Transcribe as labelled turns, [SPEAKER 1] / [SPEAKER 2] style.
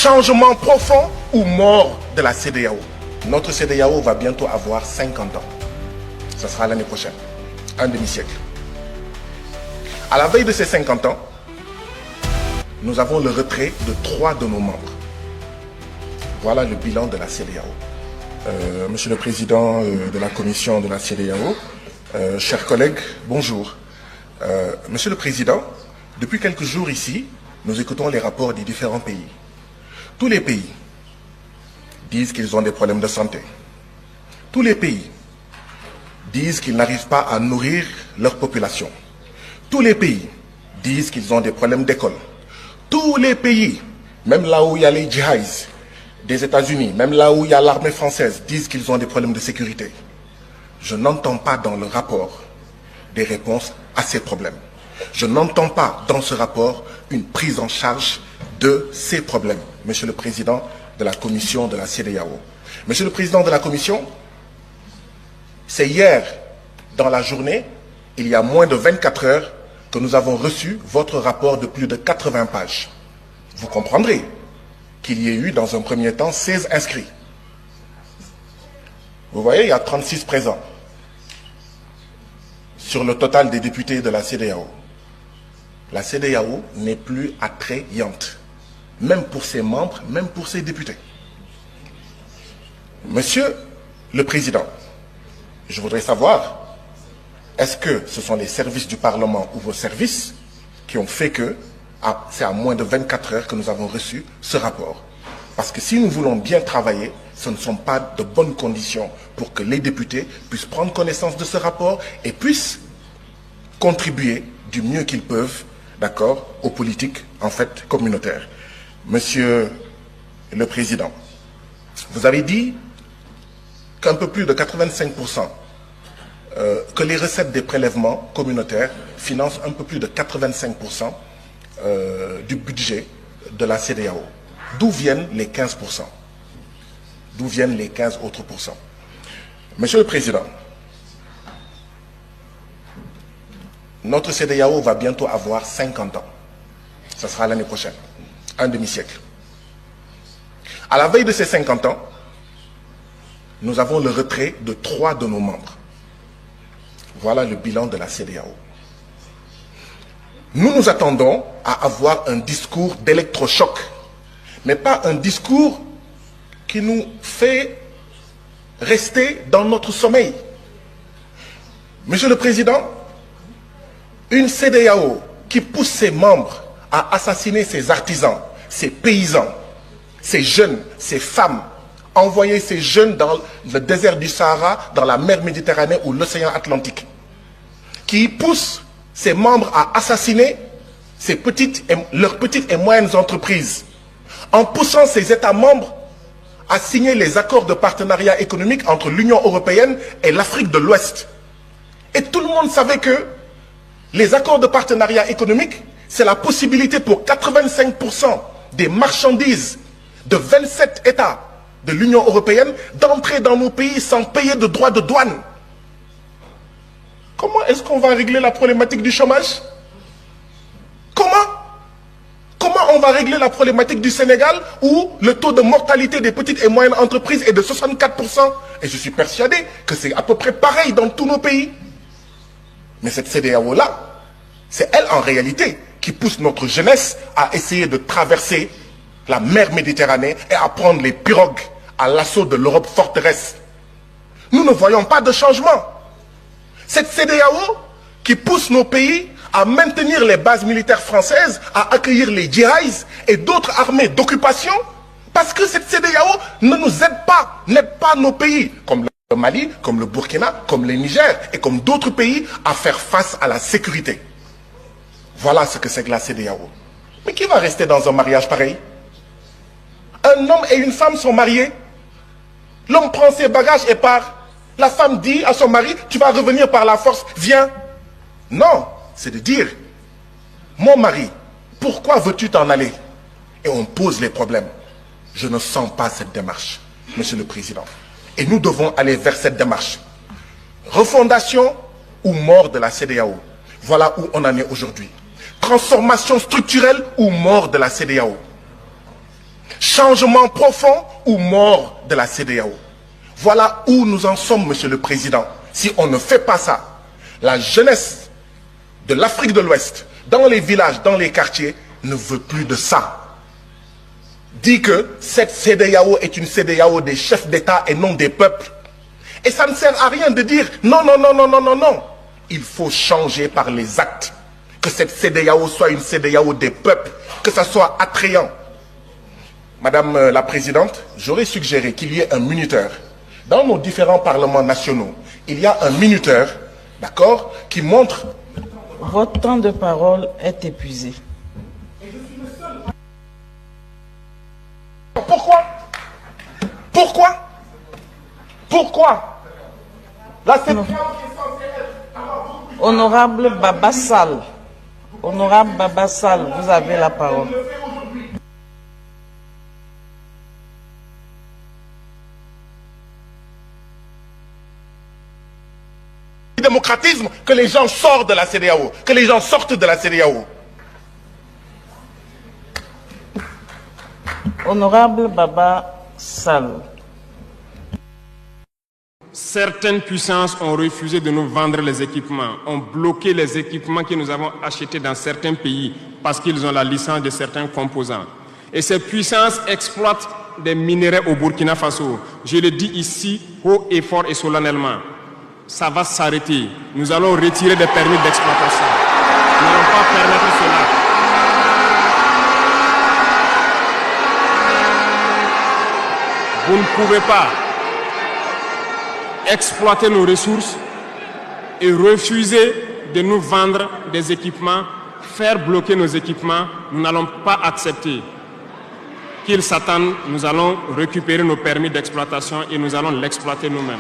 [SPEAKER 1] Changement profond ou mort de la CEDEAO. Notre CEDEAO va bientôt avoir 50 ans. Ce sera l'année prochaine, un demi-siècle. À la veille de ces 50 ans, nous avons le retrait de 3 de nos membres. Voilà le bilan de la CEDEAO. Monsieur le Président de la Commission de la CEDEAO, chers collègues, bonjour. Monsieur le Président, depuis quelques jours ici, nous écoutons les rapports des différents pays. Tous les pays disent qu'ils ont des problèmes de santé. Tous les pays disent qu'ils n'arrivent pas à nourrir leur population. Tous les pays disent qu'ils ont des problèmes d'école. Tous les pays, même là où il y a les djihadistes des États-Unis, même là où il y a l'armée française, disent qu'ils ont des problèmes de sécurité. Je n'entends pas dans le rapport des réponses à ces problèmes. Je n'entends pas dans ce rapport une prise en charge de ces problèmes. Monsieur le Président de la Commission de la CEDEAO. Monsieur le Président de la Commission, c'est hier, dans la journée, il y a moins de 24 heures, que nous avons reçu votre rapport de plus de 80 pages. Vous comprendrez qu'il y ait eu, dans un premier temps, 16 inscrits. Vous voyez, il y a 36 présents sur le total des députés de la CEDEAO. La CEDEAO n'est plus attrayante, même pour ses membres, même pour ses députés. Monsieur le Président, je voudrais savoir, est-ce que ce sont les services du Parlement ou vos services qui ont fait que c'est à moins de 24 heures que nous avons reçu ce rapport? Parce que si nous voulons bien travailler, ce ne sont pas de bonnes conditions pour que les députés puissent prendre connaissance de ce rapport et puissent contribuer du mieux qu'ils peuvent, d'accord, aux politiques, en fait, communautaires. Monsieur le Président, vous avez dit qu'un peu plus de 85%, que les recettes des prélèvements communautaires financent un peu plus de 85% du budget de la CEDEAO. D'où viennent les 15%? D'où viennent les 15 autres pourcents? Monsieur le Président, notre CEDEAO va bientôt avoir 50 ans. Ce sera l'année prochaine, un demi-siècle. À la veille de ces 50 ans, nous avons le retrait de 3 de nos membres. Voilà le bilan de la CEDEAO. Nous nous attendons à avoir un discours d'électrochoc, mais pas un discours qui nous fait rester dans notre sommeil. Monsieur le Président, une CEDEAO qui pousse ses membres à assassiner ses artisans, ses paysans, ses jeunes, ses femmes, envoyer ces jeunes dans le désert du Sahara, dans la mer Méditerranée ou l'océan Atlantique, qui pousse ses membres à assassiner leurs petites et moyennes entreprises, en poussant ces États membres à signer les accords de partenariat économique entre l'Union européenne et l'Afrique de l'Ouest. Et tout le monde savait que les accords de partenariat économique, c'est la possibilité pour 85% des marchandises de 27 États de l'Union européenne d'entrer dans nos pays sans payer de droits de douane. Comment est-ce qu'on va régler la problématique du chômage? Comment on va régler la problématique du Sénégal où le taux de mortalité des petites et moyennes entreprises est de 64%? Et je suis persuadé que c'est à peu près pareil dans tous nos pays. Mais cette CEDEAO-là, c'est elle en réalité qui pousse notre jeunesse à essayer de traverser la mer Méditerranée et à prendre les pirogues à l'assaut de l'Europe forteresse. Nous ne voyons pas de changement. Cette CEDEAO qui pousse nos pays à maintenir les bases militaires françaises, à accueillir les djihadistes et d'autres armées d'occupation, parce que cette CEDEAO ne nous aide pas, n'aide pas nos pays, comme le Mali, comme le Burkina, comme le Niger et comme d'autres pays, à faire face à la sécurité. Voilà ce que c'est que la CEDEAO. Mais qui va rester dans un mariage pareil? Un homme et une femme sont mariés. L'homme prend ses bagages et part. La femme dit à son mari, tu vas revenir par la force, viens. Non, c'est de dire, mon mari, pourquoi veux-tu t'en aller? Et on pose les problèmes. Je ne sens pas cette démarche, Monsieur le Président. Et nous devons aller vers cette démarche. Refondation ou mort de la CEDEAO. Voilà où on en est aujourd'hui. Transformation structurelle ou mort de la CEDEAO. changement profond ou mort de la CEDEAO. Voilà où nous en sommes, Monsieur le Président. Si on ne fait pas ça, la jeunesse de l'Afrique de l'Ouest, dans les villages, dans les quartiers, ne veut plus de ça. Dit que cette CEDEAO est une CEDEAO des chefs d'État et non des peuples. Et ça ne sert à rien de dire non, non, non, non, non, non, non. Il faut changer par les actes. Que cette CEDEAO soit une CEDEAO des peuples, que ça soit attrayant. Madame la Présidente, j'aurais suggéré qu'il y ait un minuteur. Dans nos différents parlements nationaux, il y a un minuteur, d'accord, qui montre...
[SPEAKER 2] Votre temps de parole est épuisé.
[SPEAKER 1] Pourquoi? Pourquoi? Pourquoi?
[SPEAKER 2] Honorable Baba Sall, Honorable Baba Sall, vous avez la parole.
[SPEAKER 1] Démocratisme, que les gens sortent de la CEDEAO, que les gens sortent de la CEDEAO.
[SPEAKER 2] Honorable Baba Sall.
[SPEAKER 3] Certaines puissances ont refusé de nous vendre les équipements, ont bloqué les équipements que nous avons achetés dans certains pays parce qu'ils ont la licence de certains composants. Et ces puissances exploitent des minerais au Burkina Faso. Je le dis ici, haut et fort et solennellement. Ça va s'arrêter. Nous allons retirer des permis d'exploitation. Nous n'allons pas permettre cela. Vous ne pouvez pas exploiter nos ressources et refuser de nous vendre des équipements, faire bloquer nos équipements. Nous n'allons pas accepter qu'ils s'attendent. Nous allons récupérer nos permis d'exploitation et nous allons l'exploiter nous-mêmes.